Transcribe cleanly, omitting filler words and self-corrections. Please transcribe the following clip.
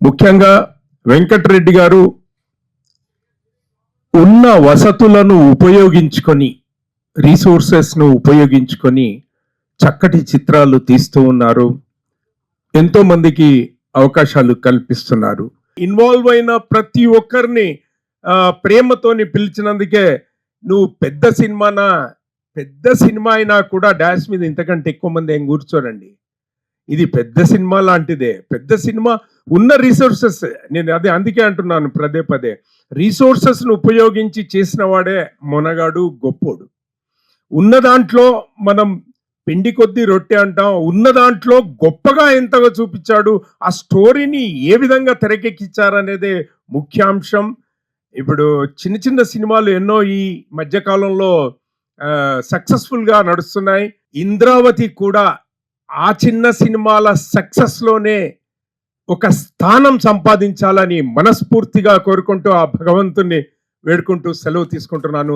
ముఖ్యంగా వెంకటరెడ్డి గారు ఉన్న వసతులను ఉపయోగించుకొని రిసోర్సెస్ను ఉపయోగించుకొని చక్కటి చిత్రాలు తీస్తూ ఉన్నారు. ఎంతో మందికి అవకాశాలు కల్పిస్తున్నారు. ఇన్వాల్వ్ అయిన ప్రతి ఒక్కరిని ప్రేమతోని పిలిచినందుకే నువ్వు పెద్ద సినిమా అయినా కూడా డాష్ మీద ఇంతకంటే ఎక్కువ మంది ఏం కూర్చోరండి. ఇది పెద్ద సినిమా లాంటిదే. పెద్ద సినిమా ఉన్న రిసోర్సెస్, నేను అందుకే అంటున్నాను పదే పదే, రిసోర్సెస్ను ఉపయోగించి చేసిన వాడే మొనగాడు, గొప్పోడు. ఉన్న దాంట్లో మనం పిండి కొద్దీ రొట్టె అంటాం. ఉన్న దాంట్లో గొప్పగా ఎంతగా చూపించాడు, ఆ స్టోరీని ఏ విధంగా తెరకెక్కించారనేదే ముఖ్యాంశం. ఇప్పుడు చిన్న చిన్న సినిమాలు ఎన్నో ఈ మధ్యకాలంలో సక్సెస్ఫుల్గా నడుస్తున్నాయి. ఇంద్రావతి కూడా ఆ చిన్న సినిమాల సక్సెస్లోనే ఒక స్థానం సంపాదించాలని మనస్ఫూర్తిగా కోరుకుంటూ ఆ భగవంతుణ్ణి వేడుకుంటూ సెలవు తీసుకుంటున్నాను.